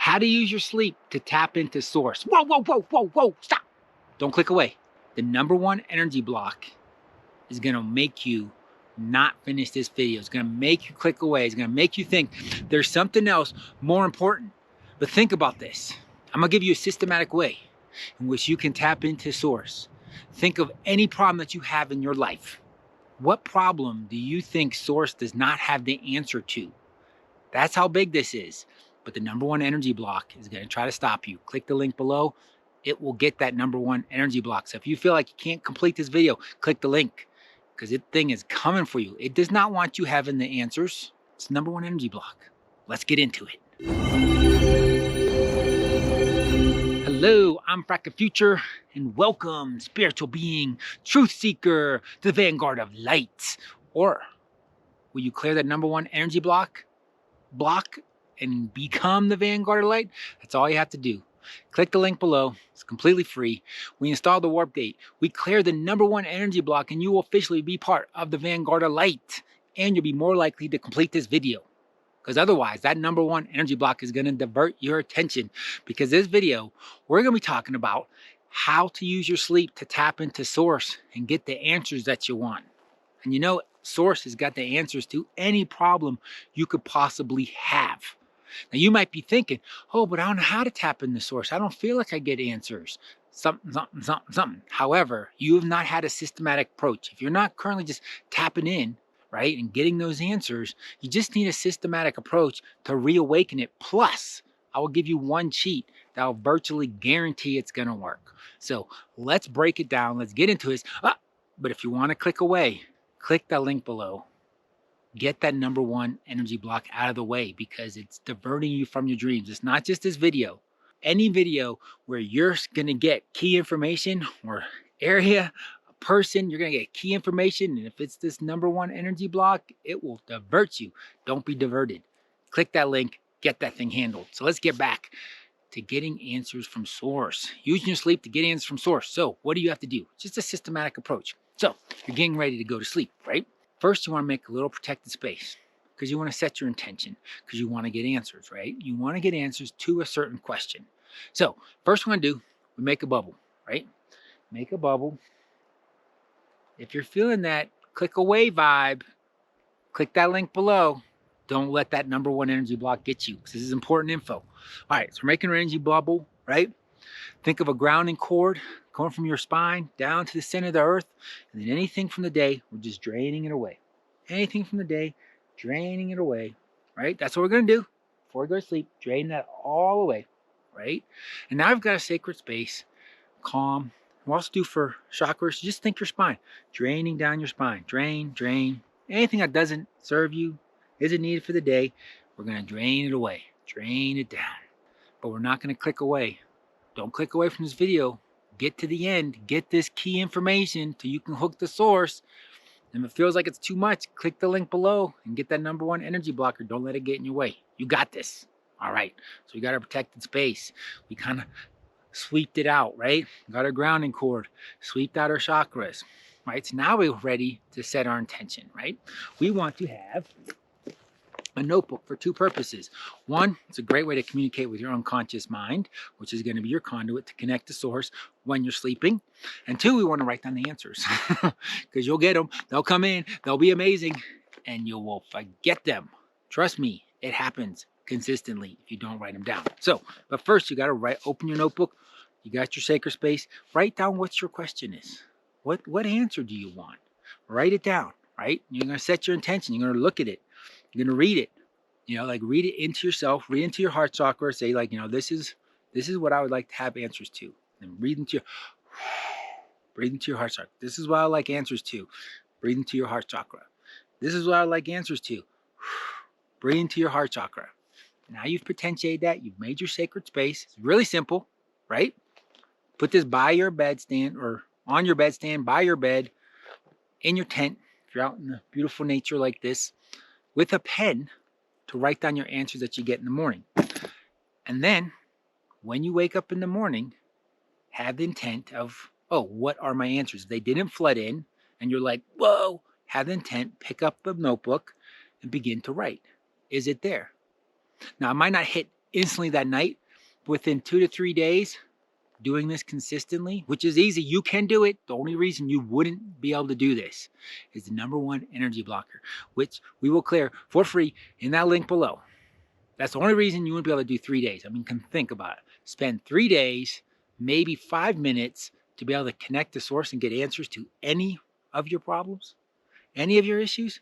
How to use your sleep to tap into source. Whoa, whoa, whoa, whoa, whoa, stop. Don't click away. The number one energy block is gonna make you not finish this video. It's gonna make you click away. It's gonna make you think there's something else more important. But think about this. I'm gonna give you a systematic way in which you can tap into source. Think of any problem that you have in your life. What problem do you think source does not have the answer to? That's how big this is. But the number one energy block is going to try to stop you. Click the link below. It will get that number one energy block. So if you feel like you can't complete this video, click the link because this thing is coming for you. It does not want you having the answers. It's the number one energy block. Let's get into it. Hello, I'm Fractal Future, and welcome, spiritual being, truth seeker, to the Vanguard of light. Or will you clear that number one energy block and become the Vanguard of light? That's all you have to do. Click the link below. It's completely free. We install the warp gate. We clear the number one energy block, and you will officially be part of the Vanguard of light. And you'll be more likely to complete this video. Because otherwise, that number one energy block is going to divert your attention. Because this video, we're going to be talking about how to use your sleep to tap into source and get the answers that you want. And you know, source has got the answers to any problem you could possibly have. Now you might be thinking, oh, but I don't know how to tap into source. I don't feel like I get answers. Something. However, you have not had a systematic approach. If you're not currently just tapping in, right, and getting those answers, you just need a systematic approach to reawaken it. Plus, I will give you one cheat that will virtually guarantee it's going to work. So let's break it down. Let's get into this. But if you want to click away, click that link below. Get that number one energy block out of the way because it's diverting you from your dreams. It's not just this video. Any video where you're going to get key information or area, a person, you're going to get key information. And if it's this number one energy block, it will divert you. Don't be diverted. Click that link, get that thing handled. So let's get back to getting answers from source. Using your sleep to get answers from source. So what do you have to do? Just a systematic approach. So you're getting ready to go to sleep, right? First, you want to make a little protected space because you want to set your intention because you want to get answers, right? You want to get answers to a certain question. So first we're going to do, we make a bubble, right? Make a bubble. If you're feeling that click away vibe, click that link below. Don't let that number one energy block get you because this is important info. All right, so we're making an energy bubble, right? Think of a grounding cord going from your spine down to the center of the earth. And then anything from the day, we're just draining it away. Anything from the day, draining it away, right? That's what we're going to do before we go to sleep. Drain that all away, right? And now I've got a sacred space, calm. We'll also do for chakras, just think your spine. Draining down your spine. Drain, drain. Anything that doesn't serve you, isn't needed for the day, we're going to drain it away. Drain it down. But we're not going to click away. Don't click away from this video. Get to the end. Get this key information so you can hook the source. And if it feels like it's too much, click the link below and get that number one energy blocker. Don't let it get in your way. You got this. All right. So we got our protected space. We kind of sweeped it out, right? Got our grounding cord. Sweeped out our chakras. Right? So now we're ready to set our intention, right? We want to have a notebook for two purposes. One, it's a great way to communicate with your unconscious mind, which is going to be your conduit to connect to source when you're sleeping. And two, we want to write down the answers because you'll get them. They'll come in. They'll be amazing. And you will forget them. Trust me, it happens consistently if you don't write them down. So, but first you got to open your notebook. You got your sacred space. Write down what your question is. What answer do you want? Write it down, right? You're going to set your intention. You're going to look at it. You're going to read it, like read it into yourself, read into your heart chakra, say this is what I would like to have answers to. And breathe into your heart chakra. This is what I like answers to. Breathe into your heart chakra. This is what I like answers to. Breathe into your heart chakra. Now you've potentiated that. You've made your sacred space. It's really simple, right? Put this by your bedstand or on your bedstand, by your bed, in your tent, if you're out in the beautiful nature like this, with a pen to write down your answers that you get in the morning. And then when you wake up in the morning, have the intent of, oh, what are my answers? If they didn't flood in and you're like, whoa, have the intent, pick up the notebook and begin to write. Is it there? Now, it might not hit instantly that night. Within 2 to 3 days, doing this consistently, which is easy, you can do it. The only reason you wouldn't be able to do this is the number one energy blocker, which we will clear for free in that link below. That's the only reason you wouldn't be able to do 3 days. I mean, think about it. Spend 3 days, maybe 5 minutes to be able to connect to source and get answers to any of your problems, any of your issues.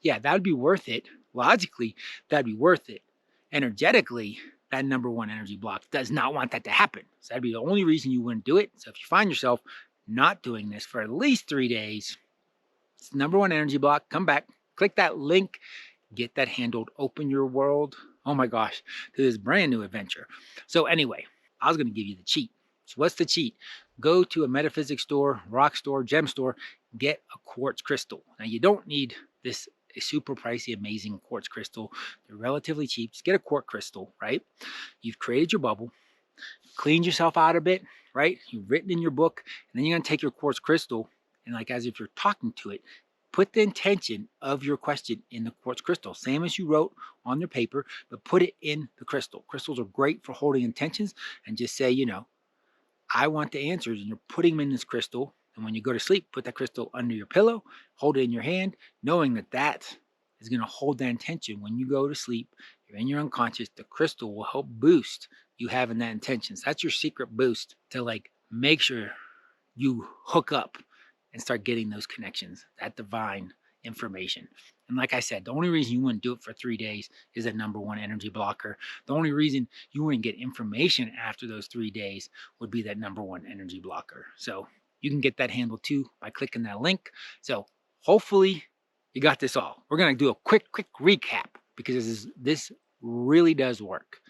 Yeah, that would be worth it. Logically, that'd be worth it. Energetically, that number one energy block does not want that to happen. So that'd be the only reason you wouldn't do it. So if you find yourself not doing this for at least 3 days, it's the number one energy block. Come back, click that link, get that handled, open your world, oh my gosh, to this brand new adventure. So anyway, I was going to give you the cheat. So what's the cheat? Go to a metaphysics store, rock store, gem store, get a quartz crystal. Now you don't need this super pricey, amazing quartz crystal. They're relatively cheap. Just get a quartz crystal, right? You've created your bubble, cleaned yourself out a bit, right? You've written in your book, and then you're going to take your quartz crystal and, like, as if you're talking to it, put the intention of your question in the quartz crystal, same as you wrote on your paper, but put it in the crystal. Crystals are great for holding intentions, and just say, I want the answers, and you're putting them in this crystal. And when you go to sleep, put that crystal under your pillow, hold it in your hand, knowing that that is going to hold that intention. When you go to sleep, you're in your unconscious, the crystal will help boost you having that intention. So that's your secret boost to make sure you hook up and start getting those connections, that divine information. And like I said, the only reason you wouldn't do it for 3 days is that number one energy blocker. The only reason you wouldn't get information after those 3 days would be that number one energy blocker. So you can get that handled too by clicking that link. So hopefully you got this all. We're going to do a quick recap because this really does work.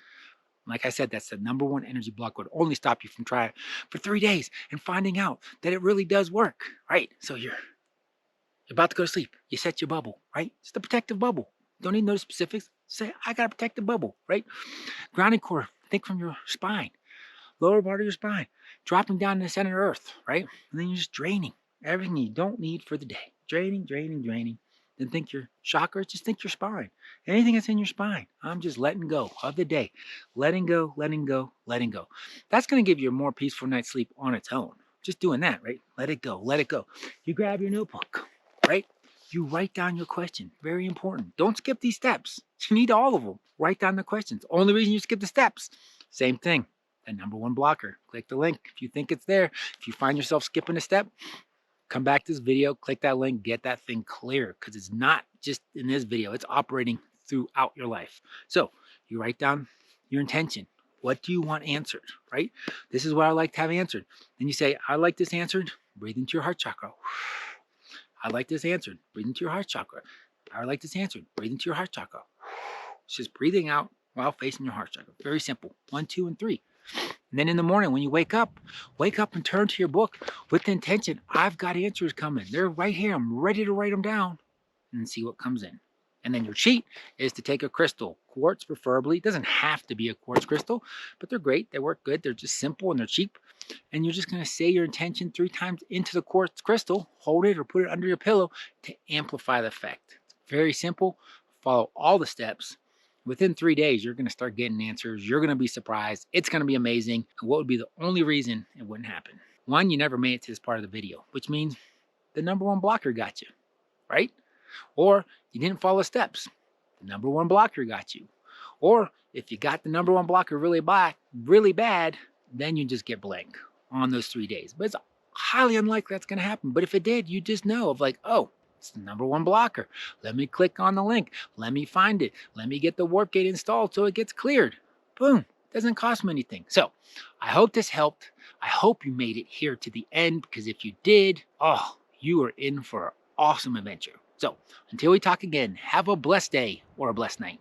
Like I said, that's the number one energy block. Would only stop you from trying for 3 days and finding out that it really does work, right? So you're about to go to sleep. You set your bubble, right? It's the protective bubble. Don't need to know the specifics. Say, I got to protect the bubble, right? Grounding core, think from your spine, lower part of your spine, dropping down to the center of earth, right? And then you're just draining everything you don't need for the day. Draining. Then think your chakras, just think your spine. Anything that's in your spine, I'm just letting go of the day. Letting go. That's going to give you a more peaceful night's sleep on its own. Just doing that, right? Let it go. You grab your notebook, right? You write down your question. Very important. Don't skip these steps. You need all of them. Write down the questions. Only reason you skip the steps. Same thing. The number one blocker. Click the link if you think it's there. If you find yourself skipping a step, come back to this video, click that link, get that thing clear, because it's not just in this video, it's operating throughout your life. So you write down your intention. What do you want answered, right? This is what I like to have answered. Then you say, I like this answered, breathe into your heart chakra. I like this answered, breathe into your heart chakra. I like this answered, breathe into your heart chakra. It's just breathing out while facing your heart chakra. Very simple. 1, 2, and 3. And then in the morning when you wake up and turn to your book with the intention, I've got answers coming. They're right here. I'm ready to write them down and see what comes in. And then your cheat is to take a crystal, quartz preferably. It doesn't have to be a quartz crystal, but they're great. They work good. They're just simple and they're cheap. And you're just going to say your intention 3 times into the quartz crystal, hold it or put it under your pillow to amplify the effect. It's very simple. Follow all the steps. Within 3 days, you're going to start getting answers. You're going to be surprised. It's going to be amazing. And what would be the only reason it wouldn't happen? 1, you never made it to this part of the video, which means the number one blocker got you, right? Or you didn't follow steps. The number one blocker got you. Or if you got the number one blocker really bad, then you just get blank on those 3 days. But it's highly unlikely that's going to happen. But if it did, you just know of oh, it's the number one blocker. Let me click on the link. Let me find it. Let me get the warp gate installed so it gets cleared. Boom. Doesn't cost me anything. So I hope this helped. I hope you made it here to the end, because if you did, you are in for an awesome adventure. So until we talk again, have a blessed day or a blessed night.